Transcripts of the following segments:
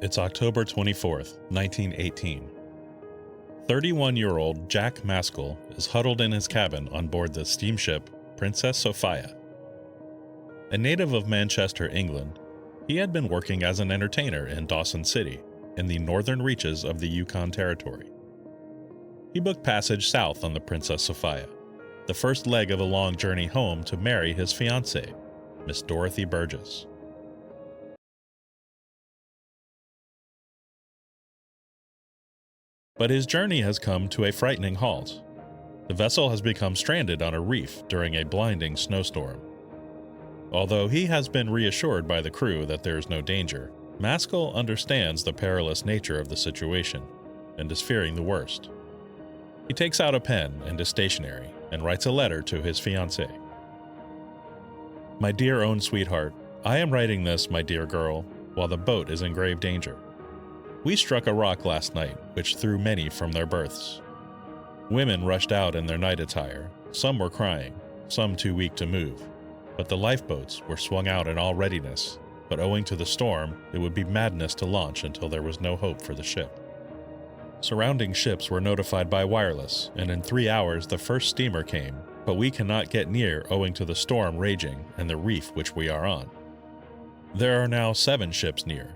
It's October 24th, 1918. 31-year-old Jack Maskell is huddled in his cabin on board the steamship Princess Sophia. A native of Manchester, England, he had been working as an entertainer in Dawson City, in the northern reaches of the Yukon Territory. He booked passage south on the Princess Sophia, the first leg of a long journey home to marry his fiancée, Miss Dorothy Burgess. But his journey has come to a frightening halt. The vessel has become stranded on a reef during a blinding snowstorm. Although he has been reassured by the crew that there is no danger, Maskell understands the perilous nature of the situation and is fearing the worst. He takes out a pen and a stationery and writes a letter to his fiancée. My dear own sweetheart, I am writing this, my dear girl, while the boat is in grave danger. We struck a rock last night, which threw many from their berths. Women rushed out in their night attire. Some were crying, some too weak to move. But the lifeboats were swung out in all readiness, but owing to the storm, it would be madness to launch until there was no hope for the ship. Surrounding ships were notified by wireless, and in 3 hours the first steamer came, but we cannot get near owing to the storm raging and the reef which we are on. There are now 7 ships near.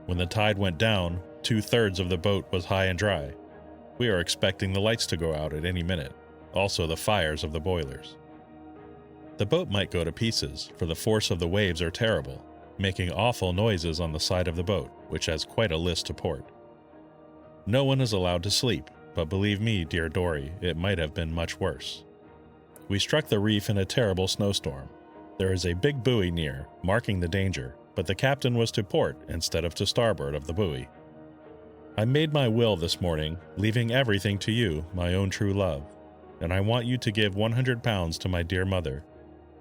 When the tide went down, 2/3 of the boat was high and dry. We are expecting the lights to go out at any minute, also the fires of the boilers. The boat might go to pieces, for the force of the waves are terrible, making awful noises on the side of the boat, which has quite a list to port. No one is allowed to sleep, but believe me, dear Dory, it might have been much worse. We struck the reef in a terrible snowstorm. There is a big buoy near, marking the danger, but the captain was to port instead of to starboard of the buoy. I made my will this morning, leaving everything to you, my own true love, and I want you to give £100 to my dear mother,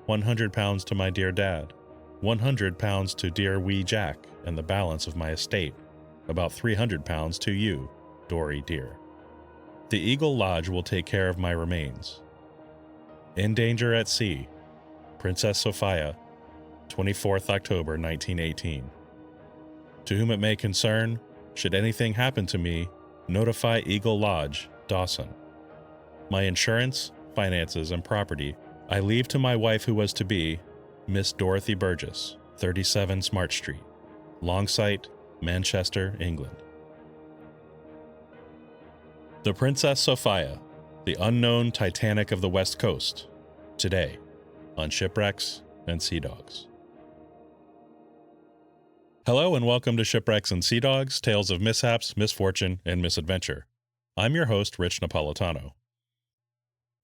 £100 to my dear dad, £100 to dear wee Jack, and the balance of my estate, about £300 to you, Dory dear. The Eagle Lodge will take care of my remains. In danger at sea, Princess Sophia, 24th October 1918. To whom it may concern, should anything happen to me, notify Eagle Lodge, Dawson. My insurance, finances, and property I leave to my wife who was to be, Miss Dorothy Burgess, 37 Smart Street, Longsight, Manchester, England. The Princess Sophia, the unknown Titanic of the West Coast, today on Shipwrecks and Sea Dogs. Hello and welcome to Shipwrecks and Sea Dogs, tales of mishaps, misfortune, and misadventure. I'm your host, Rich Napolitano.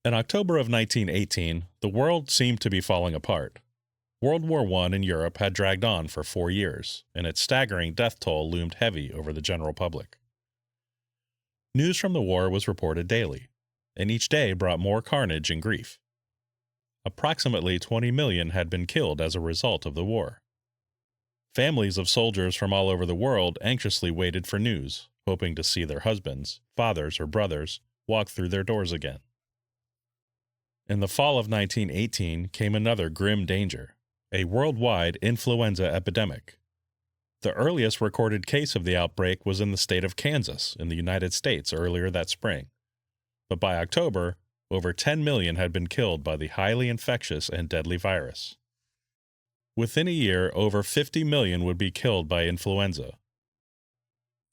In October of 1918, the world seemed to be falling apart. World War I in Europe had dragged on for 4 years, and its staggering death toll loomed heavy over the general public. News from the war was reported daily, and each day brought more carnage and grief. Approximately 20 million had been killed as a result of the war. Families of soldiers from all over the world anxiously waited for news, hoping to see their husbands, fathers, or brothers walk through their doors again. In the fall of 1918 came another grim danger, a worldwide influenza epidemic. The earliest recorded case of the outbreak was in the state of Kansas in the United States earlier that spring. But by October, over 10 million had been killed by the highly infectious and deadly virus. Within a year, over 50 million would be killed by influenza.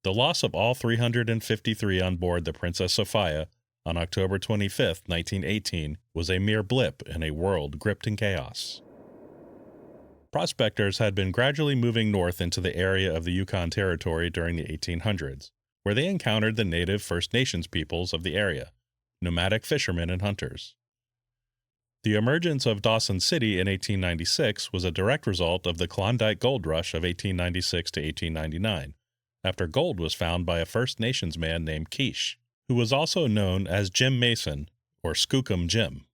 The loss of all 353 on board the Princess Sophia on October 25, 1918, was a mere blip in a world gripped in chaos. Prospectors had been gradually moving north into the area of the Yukon Territory during the 1800s, where they encountered the native First Nations peoples of the area, nomadic fishermen and hunters. The emergence of Dawson City in 1896 was a direct result of the Klondike gold rush of 1896 to 1899, after gold was found by a First Nations man named Quiche, who was also known as Jim Mason, or Skookum Jim.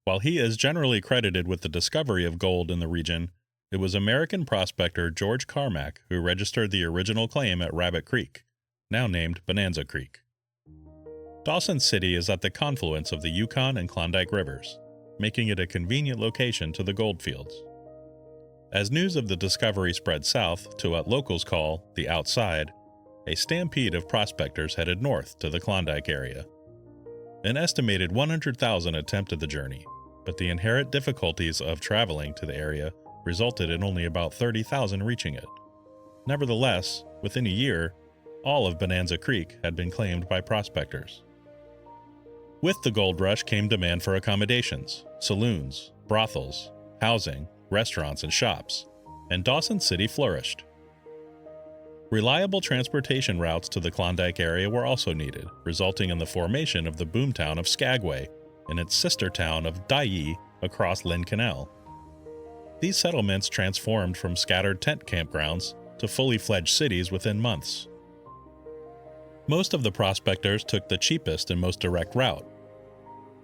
While he is generally credited with the discovery of gold in the region, it was American prospector George Carmack who registered the original claim at Rabbit Creek, now named Bonanza Creek. Dawson City is at the confluence of the Yukon and Klondike rivers, making it a convenient location to the gold fields. As news of the discovery spread south to what locals call the outside, a stampede of prospectors headed north to the Klondike area. An estimated 100,000 attempted the journey, but the inherent difficulties of traveling to the area resulted in only about 30,000 reaching it. Nevertheless, within a year, all of Bonanza Creek had been claimed by prospectors. With the gold rush came demand for accommodations, saloons, brothels, housing, restaurants, and shops, and Dawson City flourished. Reliable transportation routes to the Klondike area were also needed, resulting in the formation of the boomtown of Skagway and its sister town of Dyea across Lynn Canal. These settlements transformed from scattered tent campgrounds to fully fledged cities within months. Most of the prospectors took the cheapest and most direct route.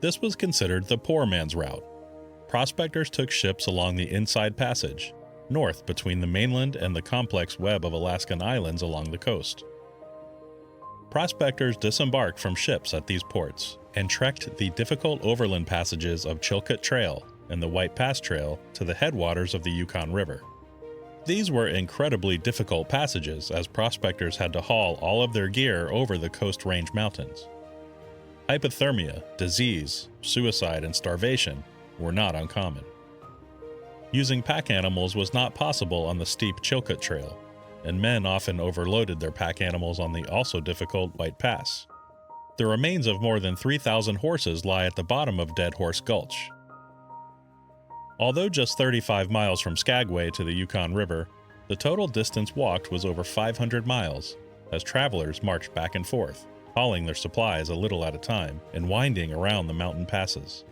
This was considered the poor man's route. Prospectors took ships along the Inside Passage, north between the mainland and the complex web of Alaskan islands along the coast. Prospectors disembarked from ships at these ports and trekked the difficult overland passages of Chilkoot Trail and the White Pass Trail to the headwaters of the Yukon River. These were incredibly difficult passages as prospectors had to haul all of their gear over the Coast Range Mountains. Hypothermia, disease, suicide, and starvation were not uncommon. Using pack animals was not possible on the steep Chilkoot Trail, and men often overloaded their pack animals on the also difficult White Pass. The remains of more than 3,000 horses lie at the bottom of Dead Horse Gulch. Although just 35 miles from Skagway to the Yukon River, the total distance walked was over 500 miles, as travelers marched back and forth, hauling their supplies a little at a time and winding around the mountain passes.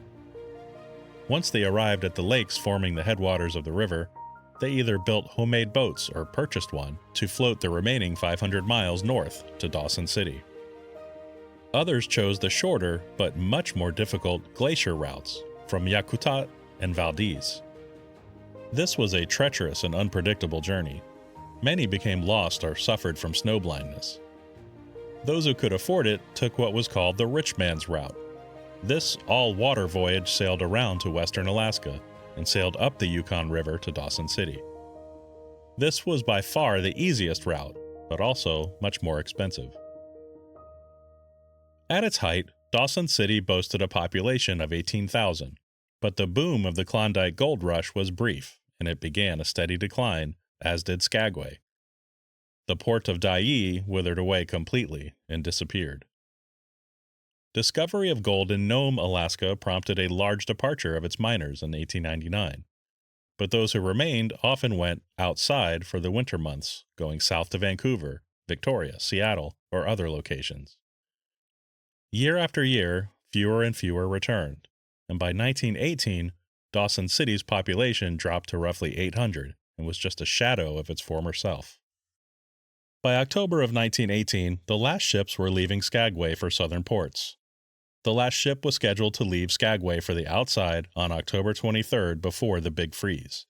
Once they arrived at the lakes forming the headwaters of the river, they either built homemade boats or purchased one to float the remaining 500 miles north to Dawson City. Others chose the shorter but much more difficult glacier routes from Yakutat and Valdez. This was a treacherous and unpredictable journey. Many became lost or suffered from snow blindness. Those who could afford it took what was called the rich man's route. This all-water voyage sailed around to western Alaska and sailed up the Yukon River to Dawson City. This was by far the easiest route, but also much more expensive. At its height, Dawson City boasted a population of 18,000, but the boom of the Klondike gold rush was brief, and it began a steady decline, as did Skagway. The port of Dyea withered away completely and disappeared. Discovery of gold in Nome, Alaska prompted a large departure of its miners in 1899, but those who remained often went outside for the winter months, going south to Vancouver, Victoria, Seattle, or other locations. Year after year, fewer and fewer returned, and by 1918, Dawson City's population dropped to roughly 800 and was just a shadow of its former self. By October of 1918, the last ships were leaving Skagway for southern ports. The last ship was scheduled to leave Skagway for the outside on October 23rd before the Big Freeze.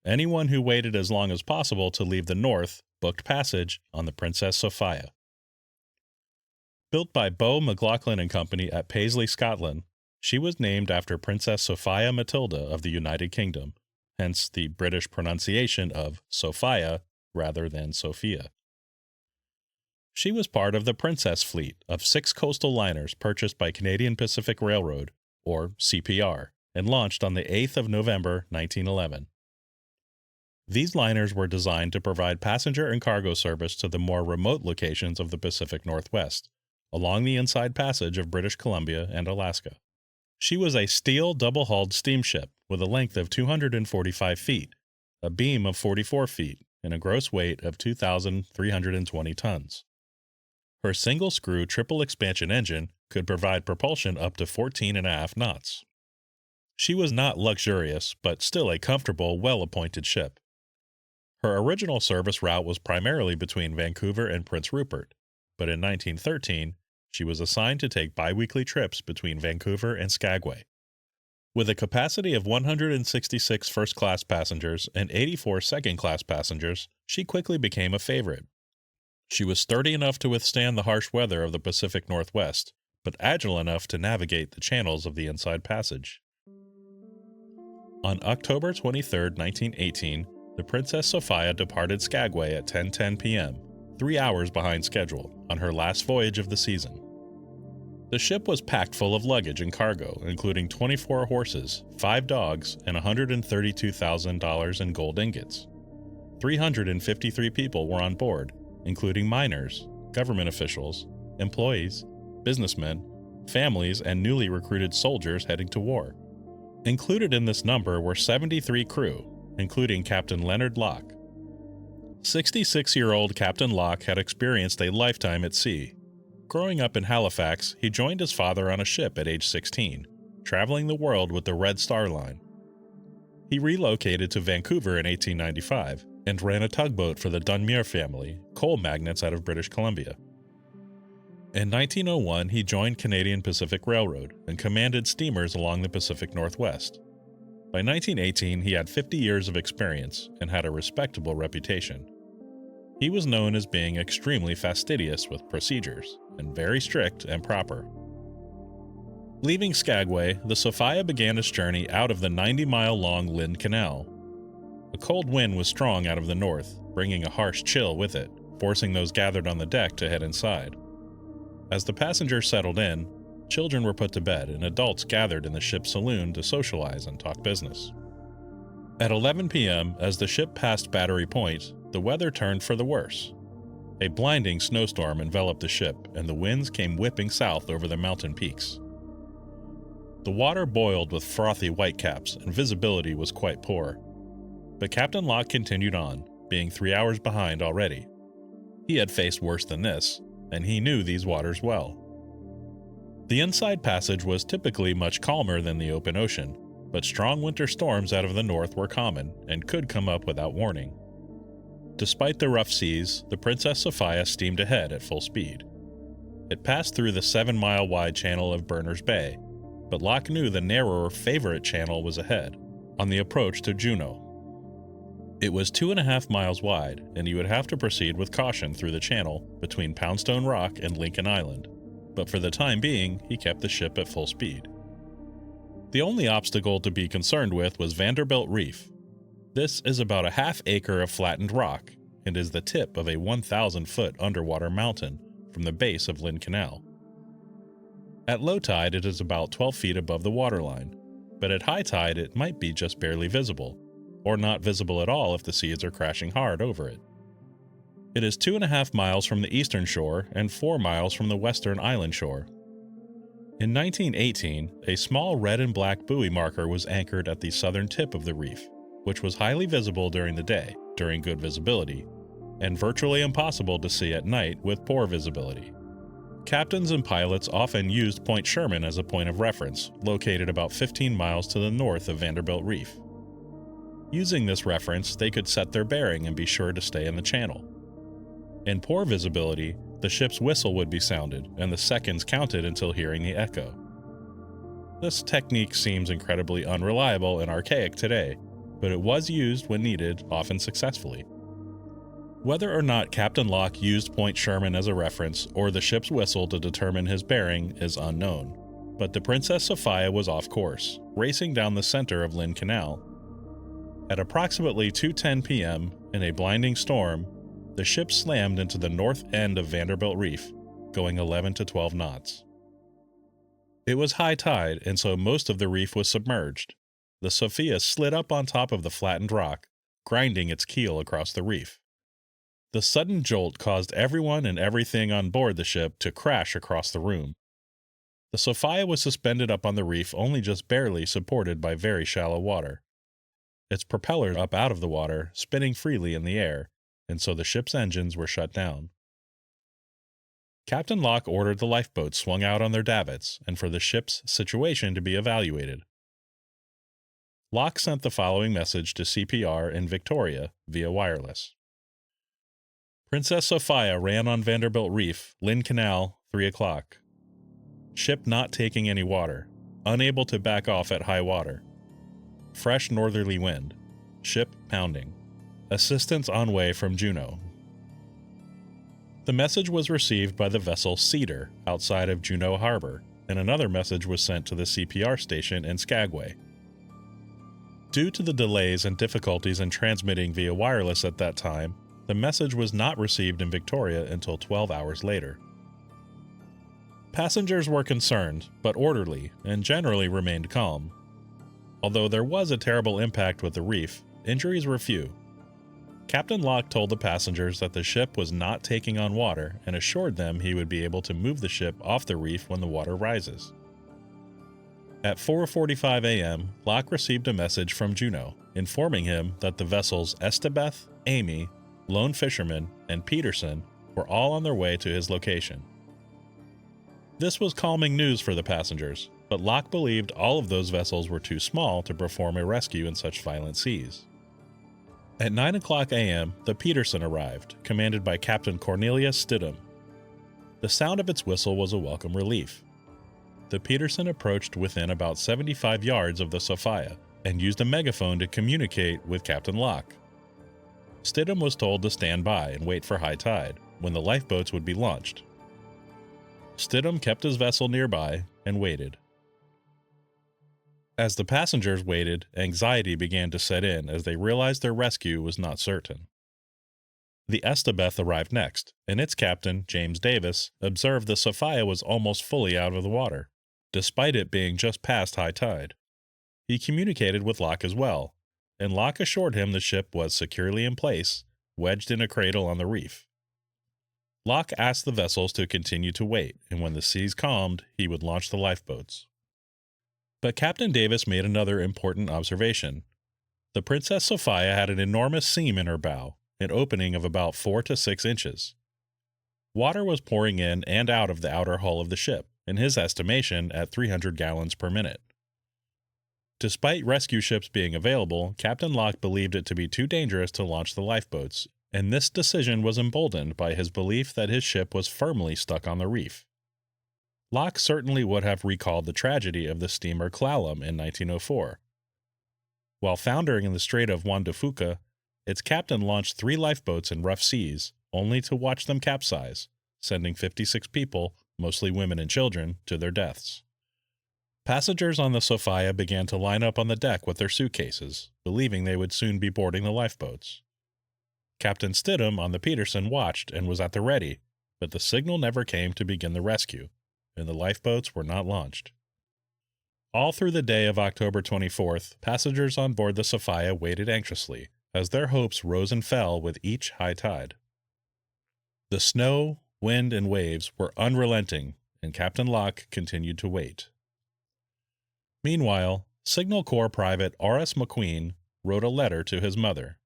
Anyone who waited as long as possible to leave the north booked passage on the Princess Sophia. Built by Beau McLaughlin and Company at Paisley, Scotland, she was named after Princess Sophia Matilda of the United Kingdom, hence the British pronunciation of Sophia rather than Sophia. She was part of the Princess Fleet of 6 coastal liners purchased by Canadian Pacific Railroad, or CPR, and launched on the 8th of November 1911. These liners were designed to provide passenger and cargo service to the more remote locations of the Pacific Northwest, along the Inside Passage of British Columbia and Alaska. She was a steel double-hulled steamship with a length of 245 feet, a beam of 44 feet, and a gross weight of 2,320 tons. Her single-screw triple-expansion engine could provide propulsion up to 14.5 knots. She was not luxurious, but still a comfortable, well-appointed ship. Her original service route was primarily between Vancouver and Prince Rupert, but in 1913, she was assigned to take biweekly trips between Vancouver and Skagway. With a capacity of 166 first-class passengers and 84 second-class passengers, she quickly became a favorite. She was sturdy enough to withstand the harsh weather of the Pacific Northwest, but agile enough to navigate the channels of the Inside Passage. On October 23, 1918, the Princess Sophia departed Skagway at 10:10 p.m., 3 hours behind schedule, on her last voyage of the season. The ship was packed full of luggage and cargo, including 24 horses, 5 dogs, and $132,000 in gold ingots. 353 people were on board, including miners, government officials, employees, businessmen, families, and newly recruited soldiers heading to war. Included in this number were 73 crew, including Captain Leonard Locke. 66-year-old Captain Locke had experienced a lifetime at sea. Growing up in Halifax, he joined his father on a ship at age 16, traveling the world with the Red Star Line. He relocated to Vancouver in 1895 and ran a tugboat for the Dunmere family, coal magnates out of British Columbia. In 1901, he joined Canadian Pacific Railroad and commanded steamers along the Pacific Northwest. By 1918, he had 50 years of experience and had a respectable reputation. He was known as being extremely fastidious with procedures and very strict and proper. Leaving Skagway, the Sophia began its journey out of the 90-mile-long Lynn Canal. A cold wind was strong out of the north, bringing a harsh chill with it, forcing those gathered on the deck to head inside. As the passengers settled in, children were put to bed and adults gathered in the ship's saloon to socialize and talk business. At 11 p.m., as the ship passed Battery Point, the weather turned for the worse. A blinding snowstorm enveloped the ship, and the winds came whipping south over the mountain peaks. The water boiled with frothy whitecaps, and visibility was quite poor. But Captain Locke continued on, being 3 hours behind already. He had faced worse than this, and he knew these waters well. The inside passage was typically much calmer than the open ocean, but strong winter storms out of the north were common and could come up without warning. Despite the rough seas, the Princess Sophia steamed ahead at full speed. It passed through the 7-mile-wide channel of Berners Bay, but Locke knew the narrower Favorite Channel was ahead, on the approach to Juneau. It was 2.5 miles wide, and he would have to proceed with caution through the channel between Poundstone Rock and Lincoln Island, but for the time being, he kept the ship at full speed. The only obstacle to be concerned with was Vanderbilt Reef. This is about a half-acre of flattened rock and is the tip of a 1,000-foot underwater mountain from the base of Lynn Canal. At low tide, it is about 12 feet above the waterline, but at high tide it might be just barely visible, or not visible at all if the seas are crashing hard over it. It is 2.5 miles from the eastern shore and 4 miles from the western island shore. In 1918, a small red and black buoy marker was anchored at the southern tip of the reef, which was highly visible during the day, during good visibility, and virtually impossible to see at night with poor visibility. Captains and pilots often used Point Sherman as a point of reference, located about 15 miles to the north of Vanderbilt Reef. Using this reference, they could set their bearing and be sure to stay in the channel. In poor visibility, the ship's whistle would be sounded and the seconds counted until hearing the echo. This technique seems incredibly unreliable and archaic today, but it was used when needed, often successfully. Whether or not Captain Locke used Point Sherman as a reference or the ship's whistle to determine his bearing is unknown, but the Princess Sophia was off course, racing down the center of Lynn Canal. At approximately 2:10 p.m., in a blinding storm, the ship slammed into the north end of Vanderbilt Reef, going 11 to 12 knots. It was high tide, and so most of the reef was submerged. The Sophia slid up on top of the flattened rock, grinding its keel across the reef. The sudden jolt caused everyone and everything on board the ship to crash across the room. The Sophia was suspended up on the reef only just barely, supported by very shallow water. Its propellers up out of the water, spinning freely in the air, and so the ship's engines were shut down. Captain Locke ordered the lifeboats swung out on their davits and for the ship's situation to be evaluated. Locke sent the following message to CPR in Victoria via wireless. Princess Sophia ran on Vanderbilt Reef, Lynn Canal, 3 o'clock. Ship not taking any water, unable to back off at high water. Fresh northerly wind. Ship pounding. Assistance on way from Juneau. The message was received by the vessel Cedar outside of Juneau Harbor, and another message was sent to the CPR station in Skagway. Due to the delays and difficulties in transmitting via wireless at that time, the message was not received in Victoria until 12 hours later. Passengers were concerned, but orderly, and generally remained calm. Although there was a terrible impact with the reef, injuries were few. Captain Locke told the passengers that the ship was not taking on water and assured them he would be able to move the ship off the reef when the water rises. At 4:45 a.m., Locke received a message from Juneau, informing him that the vessels Estebeth, Amy, Lone Fisherman, and Peterson were all on their way to his location. This was calming news for the passengers, but Locke believed all of those vessels were too small to perform a rescue in such violent seas. At 9:00 a.m., the Peterson arrived, commanded by Captain Cornelius Stidham. The sound of its whistle was a welcome relief. The Peterson approached within about 75 yards of the Sophia and used a megaphone to communicate with Captain Locke. Stidham was told to stand by and wait for high tide, when the lifeboats would be launched. Stidham kept his vessel nearby and waited. As the passengers waited, anxiety began to set in as they realized their rescue was not certain. The Estebeth arrived next, and its captain, James Davis, observed the Sophia was almost fully out of the water, despite it being just past high tide. He communicated with Locke as well, and Locke assured him the ship was securely in place, wedged in a cradle on the reef. Locke asked the vessels to continue to wait, and when the seas calmed, he would launch the lifeboats. But Captain Davis made another important observation. The Princess Sophia had an enormous seam in her bow, an opening of about 4 to 6 inches. Water was pouring in and out of the outer hull of the ship, in his estimation at 300 gallons per minute. Despite rescue ships being available, Captain Locke believed it to be too dangerous to launch the lifeboats, and this decision was emboldened by his belief that his ship was firmly stuck on the reef. Locke certainly would have recalled the tragedy of the steamer Clallam in 1904. While foundering in the Strait of Juan de Fuca, its captain launched 3 lifeboats in rough seas, only to watch them capsize, sending 56 people, mostly women and children, to their deaths. Passengers on the Sophia began to line up on the deck with their suitcases, believing they would soon be boarding the lifeboats. Captain Stidham on the Peterson watched and was at the ready, but the signal never came to begin the rescue, and the lifeboats were not launched. All through the day of October 24th, passengers on board the Sophia waited anxiously, as their hopes rose and fell with each high tide. The snow, wind, and waves were unrelenting, and Captain Locke continued to wait. Meanwhile, Signal Corps Private R.S. McQueen wrote a letter to his mother.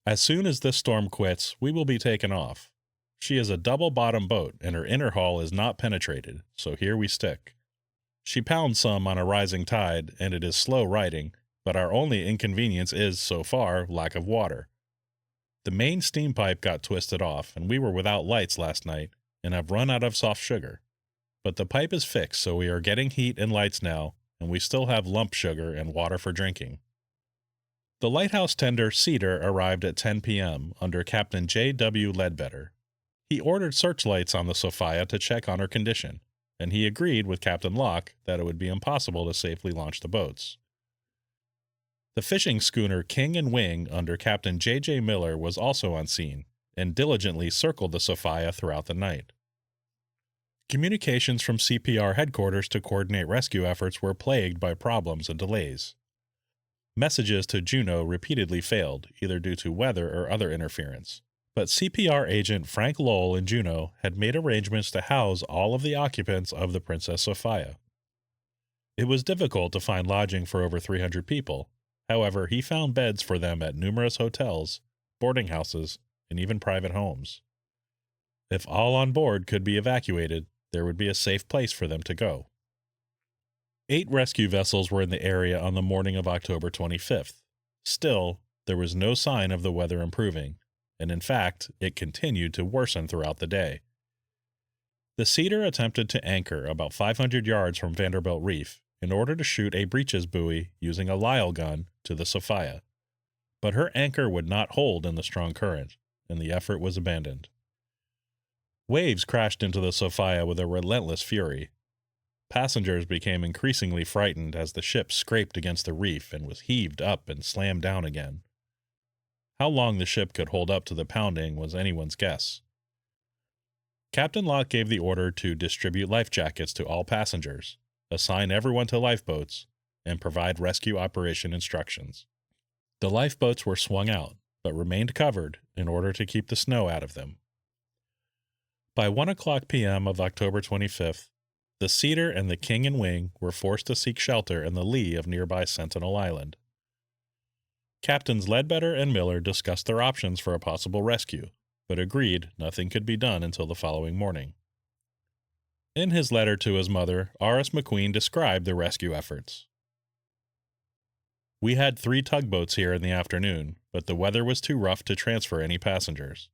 "As soon as this storm quits, we will be taken off. She is a double-bottom boat, and her inner hull is not penetrated, so here we stick. She pounds some on a rising tide, and it is slow riding, but our only inconvenience is, so far, lack of water. The main steam pipe got twisted off, and we were without lights last night, and have run out of soft sugar. But the pipe is fixed, so we are getting heat and lights now, and we still have lump sugar and water for drinking." The lighthouse tender Cedar arrived at 10 p.m. under Captain J.W. Ledbetter. He ordered searchlights on the Sophia to check on her condition, and he agreed with Captain Locke that it would be impossible to safely launch the boats. The fishing schooner King and Wing under Captain J.J. Miller was also on scene, and diligently circled the Sophia throughout the night. Communications from CPR headquarters to coordinate rescue efforts were plagued by problems and delays. Messages to Juneau repeatedly failed, either due to weather or other interference. But CPR agent Frank Lowell in Juneau had made arrangements to house all of the occupants of the Princess Sophia. It was difficult to find lodging for over 300 people. However, he found beds for them at numerous hotels, boarding houses, and even private homes. If all on board could be evacuated, there would be a safe place for them to go. 8 rescue vessels were in the area on the morning of October 25th. Still, there was no sign of the weather improving, and in fact, it continued to worsen throughout the day. The Cedar attempted to anchor about 500 yards from Vanderbilt Reef in order to shoot a breeches buoy using a Lyle gun to the Sophia, but her anchor would not hold in the strong current, and the effort was abandoned. Waves crashed into the Sophia with a relentless fury. Passengers became increasingly frightened as the ship scraped against the reef and was heaved up and slammed down again. How long the ship could hold up to the pounding was anyone's guess. Captain Locke gave the order to distribute life jackets to all passengers, assign everyone to lifeboats, and provide rescue operation instructions. The lifeboats were swung out, but remained covered in order to keep the snow out of them. By 1:00 p.m. of October 25th, the Cedar and the King and Wing were forced to seek shelter in the lee of nearby Sentinel Island. Captains Ledbetter and Miller discussed their options for a possible rescue, but agreed nothing could be done until the following morning. In his letter to his mother, R.S. McQueen described the rescue efforts. "We had 3 tugboats here in the afternoon, but the weather was too rough to transfer any passengers.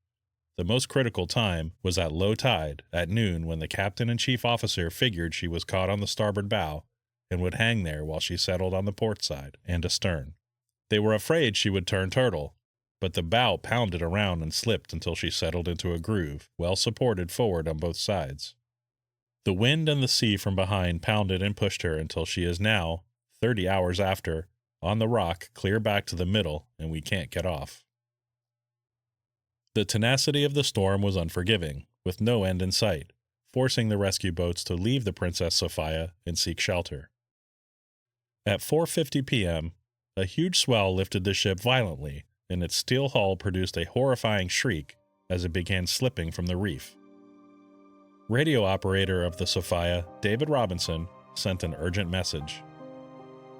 The most critical time was at low tide at noon, when the captain and chief officer figured she was caught on the starboard bow and would hang there while she settled on the port side and astern. They were afraid she would turn turtle, but the bow pounded around and slipped until she settled into a groove, well supported forward on both sides. The wind and the sea from behind pounded and pushed her until she is now, 30 hours after, on the rock clear back to the middle, and we can't get off." The tenacity of the storm was unforgiving, with no end in sight, forcing the rescue boats to leave the Princess Sophia and seek shelter. At 4:50 p.m., a huge swell lifted the ship violently, and its steel hull produced a horrifying shriek as it began slipping from the reef. Radio operator of the Sophia, David Robinson, sent an urgent message.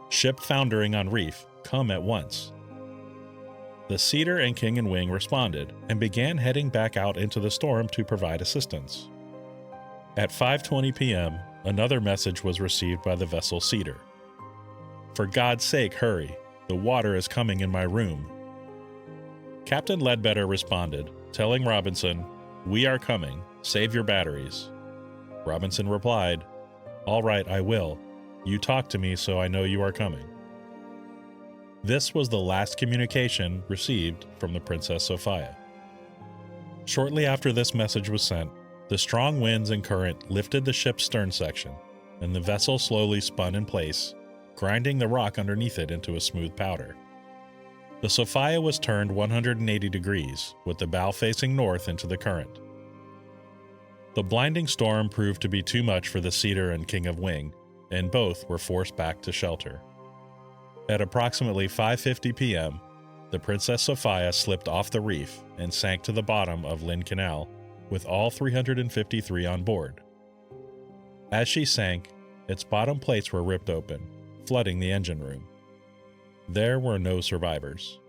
"Ship foundering on reef, come at once." The Cedar and King and Wing responded and began heading back out into the storm to provide assistance. At 5:20 p.m., another message was received by the vessel Cedar. "For God's sake, hurry. The water is coming in my room." Captain Ledbetter responded, telling Robinson, "We are coming. Save your batteries." Robinson replied, "All right, I will. You talk to me so I know you are coming." This was the last communication received from the Princess Sophia. Shortly after this message was sent, the strong winds and current lifted the ship's stern section, and the vessel slowly spun in place, grinding the rock underneath it into a smooth powder. The Sophia was turned 180 degrees, with the bow facing north into the current. The blinding storm proved to be too much for the Cedar and King of Wing, and both were forced back to shelter. At approximately 5:50 p.m., the Princess Sophia slipped off the reef and sank to the bottom of Lynn Canal, with all 353 on board. As she sank, its bottom plates were ripped open, flooding the engine room. There were no survivors.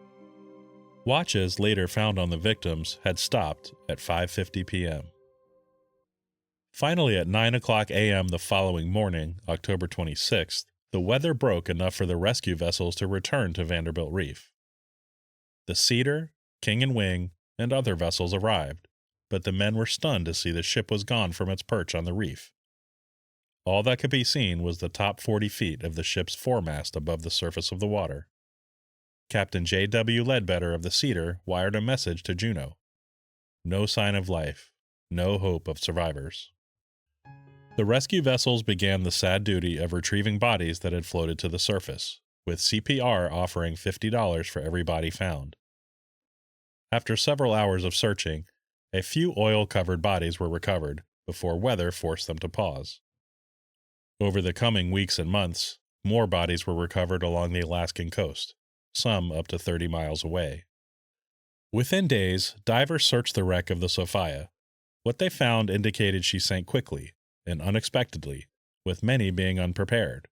Watches later found on the victims had stopped at 5:50 p.m. Finally, at 9:00 a.m. the following morning, October 26th, the weather broke enough for the rescue vessels to return to Vanderbilt Reef. The Cedar, King and Wing, and other vessels arrived, but the men were stunned to see the ship was gone from its perch on the reef. All that could be seen was the top 40 feet of the ship's foremast above the surface of the water. Captain J.W. Ledbetter of the Cedar wired a message to Juneau. No sign of life, no hope of survivors. The rescue vessels began the sad duty of retrieving bodies that had floated to the surface, with CPR offering $50 for every body found. After several hours of searching, a few oil-covered bodies were recovered before weather forced them to pause. Over the coming weeks and months, more bodies were recovered along the Alaskan coast, some up to 30 miles away. Within days, divers searched the wreck of the Sophia. What they found indicated she sank quickly and unexpectedly, with many being unprepared.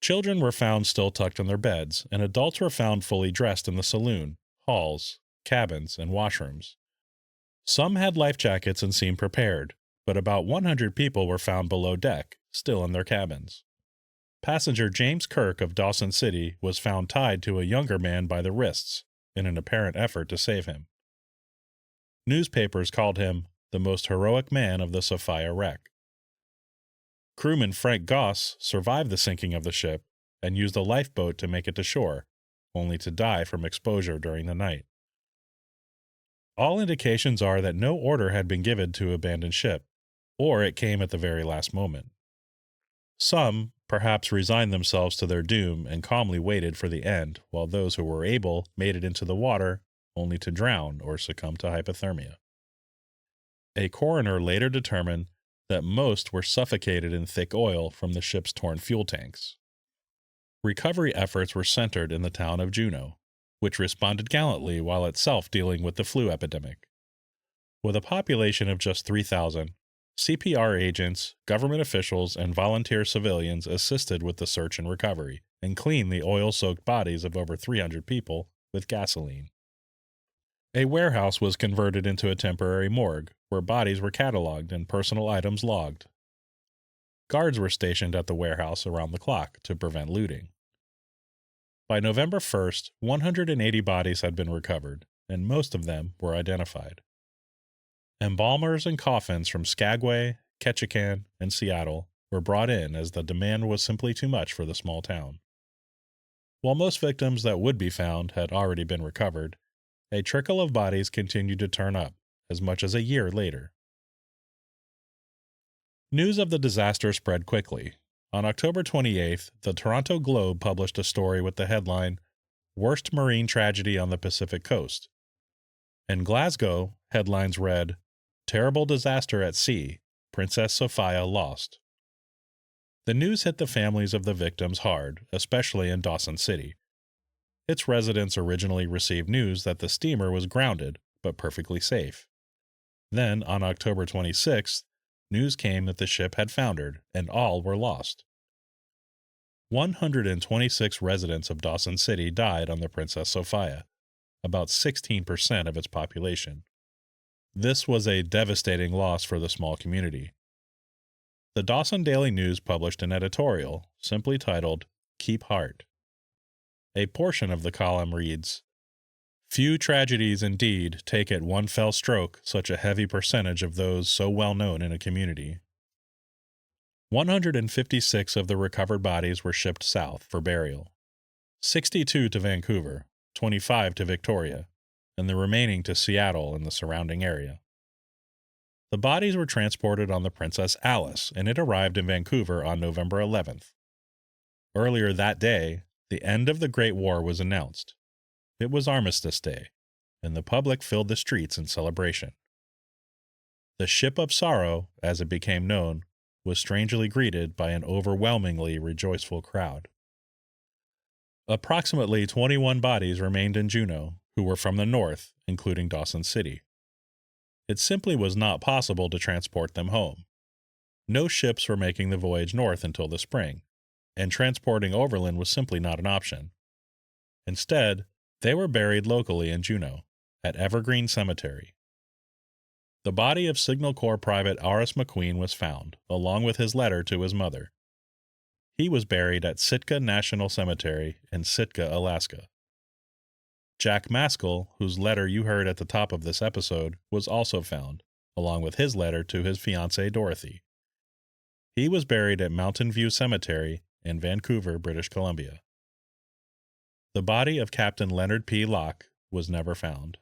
Children were found still tucked in their beds, and adults were found fully dressed in the saloon, halls, cabins, and washrooms. Some had life jackets and seemed prepared, but about 100 people were found below deck, still in their cabins. Passenger James Kirk of Dawson City was found tied to a younger man by the wrists in an apparent effort to save him. Newspapers called him the most heroic man of the Sophia wreck. Crewman Frank Goss survived the sinking of the ship and used a lifeboat to make it to shore, only to die from exposure during the night. All indications are that no order had been given to abandon ship, or it came at the very last moment. Some perhaps resigned themselves to their doom and calmly waited for the end, while those who were able made it into the water only to drown or succumb to hypothermia. A coroner later determined that most were suffocated in thick oil from the ship's torn fuel tanks. Recovery efforts were centered in the town of Juneau, which responded gallantly while itself dealing with the flu epidemic. With a population of just 3,000, CPR agents, government officials, and volunteer civilians assisted with the search and recovery, and cleaned the oil-soaked bodies of over 300 people with gasoline. A warehouse was converted into a temporary morgue, where bodies were cataloged and personal items logged. Guards were stationed at the warehouse around the clock to prevent looting. By November 1st, 180 bodies had been recovered, and most of them were identified. Embalmers and coffins from Skagway, Ketchikan, and Seattle were brought in as the demand was simply too much for the small town. While most victims that would be found had already been recovered, a trickle of bodies continued to turn up, as much as a year later. News of the disaster spread quickly. On October 28th, the Toronto Globe published a story with the headline, "Worst Marine Tragedy on the Pacific Coast." In Glasgow, headlines read, "Terrible Disaster at Sea, Princess Sophia Lost." The news hit the families of the victims hard, especially in Dawson City. Its residents originally received news that the steamer was grounded, but perfectly safe. Then, on October 26th, news came that the ship had foundered, and all were lost. 126 residents of Dawson City died on the Princess Sophia, about 16% of its population. This was a devastating loss for the small community. The Dawson Daily News published an editorial, simply titled, "Keep Heart." A portion of the column reads, "Few tragedies indeed take at one fell stroke such a heavy percentage of those so well known in a community." 156 of the recovered bodies were shipped south for burial, 62 to Vancouver, 25 to Victoria, and the remaining to Seattle and the surrounding area. The bodies were transported on the Princess Alice, and it arrived in Vancouver on November 11th. Earlier that day, the end of the Great War was announced. It was Armistice Day, and the public filled the streets in celebration. The Ship of Sorrow, as it became known, was strangely greeted by an overwhelmingly rejoiceful crowd. Approximately 21 bodies remained in Juneau, who were from the north, including Dawson City. It simply was not possible to transport them home. No ships were making the voyage north until the spring, and transporting overland was simply not an option. Instead, they were buried locally in Juneau, at Evergreen Cemetery. The body of Signal Corps Private Horace McQueen was found, along with his letter to his mother. He was buried at Sitka National Cemetery in Sitka, Alaska. Jack Maskell, whose letter you heard at the top of this episode, was also found, along with his letter to his fiancée Dorothy. He was buried at Mountain View Cemetery in Vancouver, British Columbia. The body of Captain Leonard P. Locke was never found.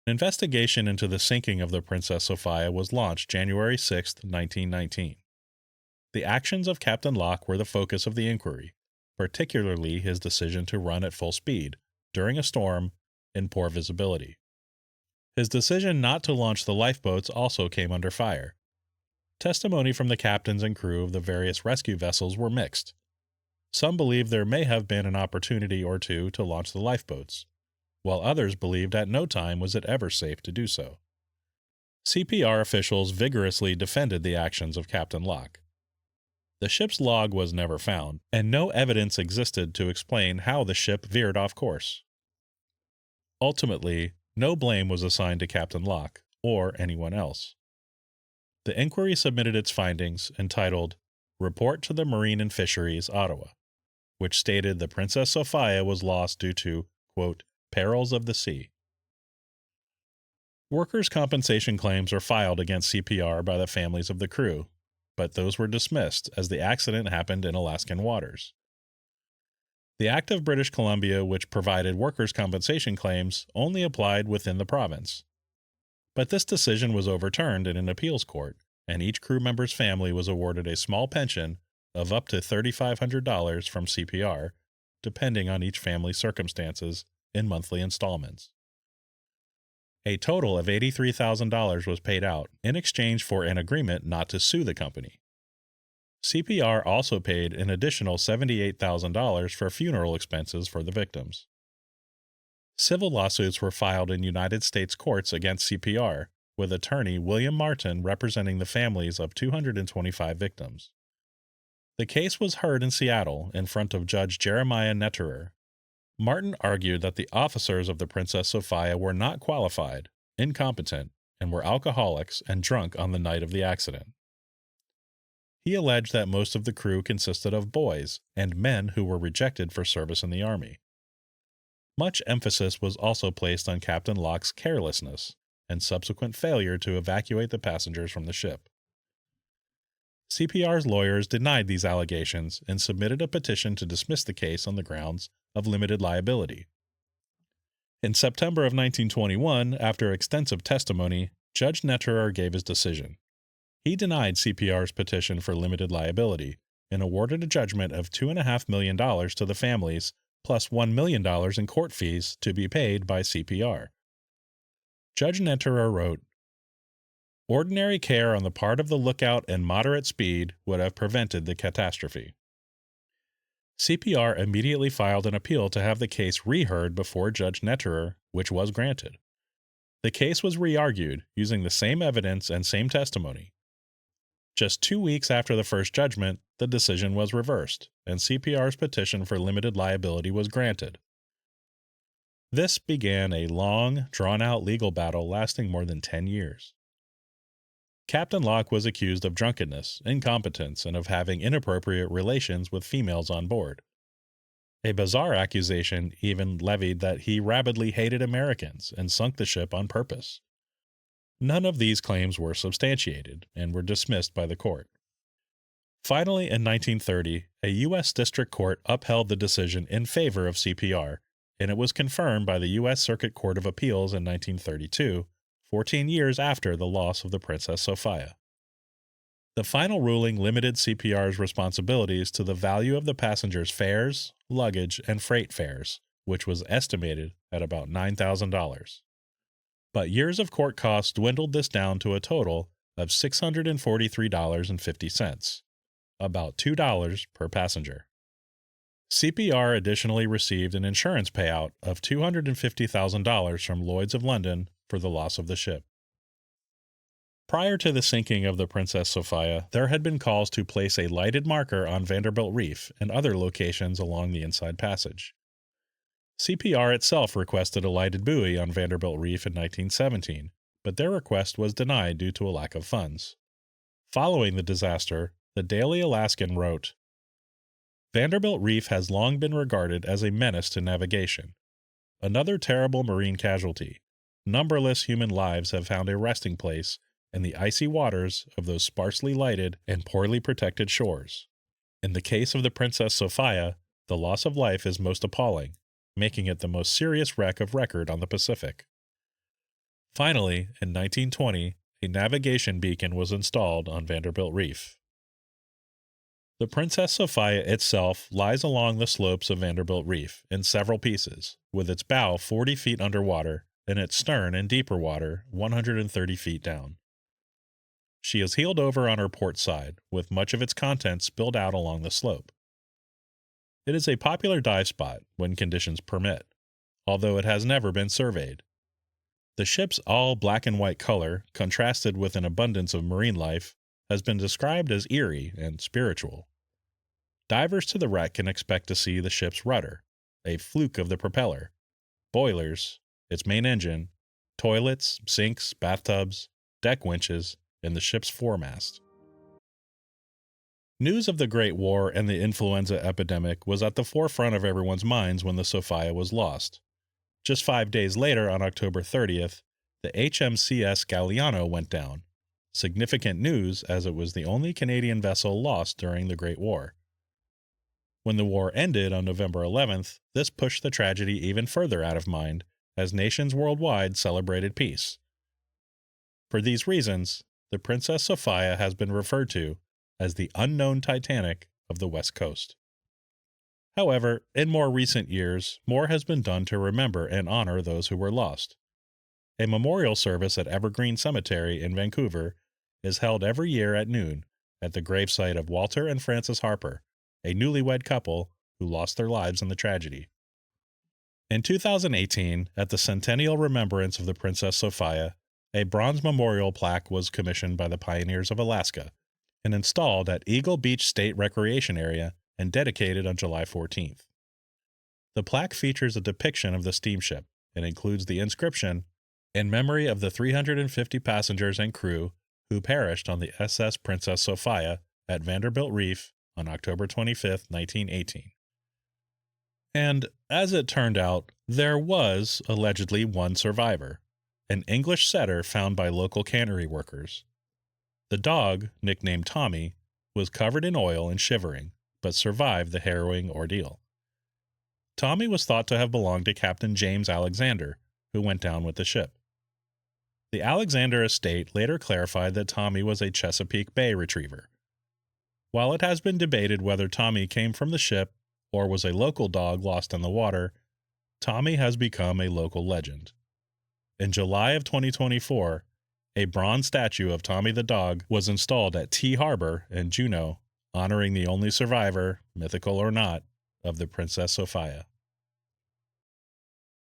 An investigation into the sinking of the Princess Sophia was launched January 6, 1919. The actions of Captain Locke were the focus of the inquiry, particularly his decision to run at full speed, during a storm, in poor visibility. His decision not to launch the lifeboats also came under fire. Testimony from the captains and crew of the various rescue vessels were mixed. Some believed there may have been an opportunity or two to launch the lifeboats, while others believed at no time was it ever safe to do so. CPR officials vigorously defended the actions of Captain Locke. The ship's log was never found, and no evidence existed to explain how the ship veered off course. Ultimately, no blame was assigned to Captain Locke or anyone else. The inquiry submitted its findings, entitled "Report to the Marine and Fisheries, Ottawa," which stated the Princess Sophia was lost due to, quote, "perils of the sea." Workers' compensation claims were filed against CPR by the families of the crew, but those were dismissed as the accident happened in Alaskan waters. The Act of British Columbia, which provided workers' compensation claims, only applied within the province. But this decision was overturned in an appeals court, and each crew member's family was awarded a small pension of up to $3,500 from CPR, depending on each family's circumstances, in monthly installments. A total of $83,000 was paid out in exchange for an agreement not to sue the company. CPR also paid an additional $78,000 for funeral expenses for the victims. Civil lawsuits were filed in United States courts against CPR, with attorney William Martin representing the families of 225 victims. The case was heard in Seattle in front of Judge Jeremiah Netterer. Martin argued that the officers of the Princess Sophia were not qualified, incompetent, and were alcoholics and drunk on the night of the accident. He alleged that most of the crew consisted of boys and men who were rejected for service in the Army. Much emphasis was also placed on Captain Locke's carelessness and subsequent failure to evacuate the passengers from the ship. CPR's lawyers denied these allegations and submitted a petition to dismiss the case on the grounds of limited liability. In September of 1921, after extensive testimony, Judge Netterer gave his decision. He denied CPR's petition for limited liability and awarded a judgment of $2.5 million to the families, plus $1 million in court fees to be paid by CPR. Judge Netterer wrote, "Ordinary care on the part of the lookout and moderate speed would have prevented the catastrophe." CPR immediately filed an appeal to have the case reheard before Judge Netterer, which was granted. The case was re-argued using the same evidence and same testimony. Just 2 weeks after the first judgment, the decision was reversed, and CPR's petition for limited liability was granted. This began a long, drawn-out legal battle lasting more than 10 years. Captain Locke was accused of drunkenness, incompetence, and of having inappropriate relations with females on board. A bizarre accusation even levied that he rabidly hated Americans and sunk the ship on purpose. None of these claims were substantiated and were dismissed by the court. Finally, in 1930, a U.S. District Court upheld the decision in favor of CPR, and it was confirmed by the U.S. Circuit Court of Appeals in 1932, 14 years after the loss of the Princess Sophia. The final ruling limited CPR's responsibilities to the value of the passengers' fares, luggage, and freight fares, which was estimated at about $9,000. But years of court costs dwindled this down to a total of $643.50, about $2 per passenger. CPR additionally received an insurance payout of $250,000 from Lloyd's of London for the loss of the ship. Prior to the sinking of the Princess Sophia, there had been calls to place a lighted marker on Vanderbilt Reef and other locations along the Inside Passage. CPR itself requested a lighted buoy on Vanderbilt Reef in 1917, but their request was denied due to a lack of funds. Following the disaster, the Daily Alaskan wrote, "Vanderbilt Reef has long been regarded as a menace to navigation. Another terrible marine casualty. Numberless human lives have found a resting place in the icy waters of those sparsely lighted and poorly protected shores. In the case of the Princess Sophia, the loss of life is most appalling, making it the most serious wreck of record on the Pacific." Finally, in 1920, a navigation beacon was installed on Vanderbilt Reef. The Princess Sophia itself lies along the slopes of Vanderbilt Reef in several pieces, with its bow 40 feet underwater and its stern in deeper water 130 feet down. She is heeled over on her port side, with much of its contents spilled out along the slope. It is a popular dive spot when conditions permit, although it has never been surveyed. The ship's all black and white color, contrasted with an abundance of marine life, has been described as eerie and spiritual. Divers to the wreck can expect to see the ship's rudder, a fluke of the propeller, boilers, its main engine, toilets, sinks, bathtubs, deck winches, and the ship's foremast. News of the Great War and the influenza epidemic was at the forefront of everyone's minds when the Sophia was lost. Just 5 days later, on October 30th, the HMCS Galliano went down. Significant news, as it was the only Canadian vessel lost during the Great War. When the war ended on November 11th, this pushed the tragedy even further out of mind, as nations worldwide celebrated peace. For these reasons, the Princess Sophia has been referred to as the unknown Titanic of the West Coast. However, in more recent years, more has been done to remember and honor those who were lost. A memorial service at Evergreen Cemetery in Vancouver is held every year at noon at the gravesite of Walter and Frances Harper, a newlywed couple who lost their lives in the tragedy. In 2018, at the centennial remembrance of the Princess Sophia, a bronze memorial plaque was commissioned by the pioneers of Alaska and installed at Eagle Beach State Recreation Area and dedicated on July 14th. The plaque features a depiction of the steamship and includes the inscription, "In memory of the 350 passengers and crew who perished on the SS Princess Sophia at Vanderbilt Reef on October 25, 1918. And, as it turned out, there was allegedly one survivor, an English setter found by local cannery workers. The dog, nicknamed Tommy, was covered in oil and shivering, but survived the harrowing ordeal. Tommy was thought to have belonged to Captain James Alexander, who went down with the ship. The Alexander estate later clarified that Tommy was a Chesapeake Bay retriever. While it has been debated whether Tommy came from the ship or was a local dog lost in the water, Tommy has become a local legend. In July of 2024, a bronze statue of Tommy the dog was installed at Tea Harbor in Juneau, honoring the only survivor, mythical or not, of the Princess Sophia.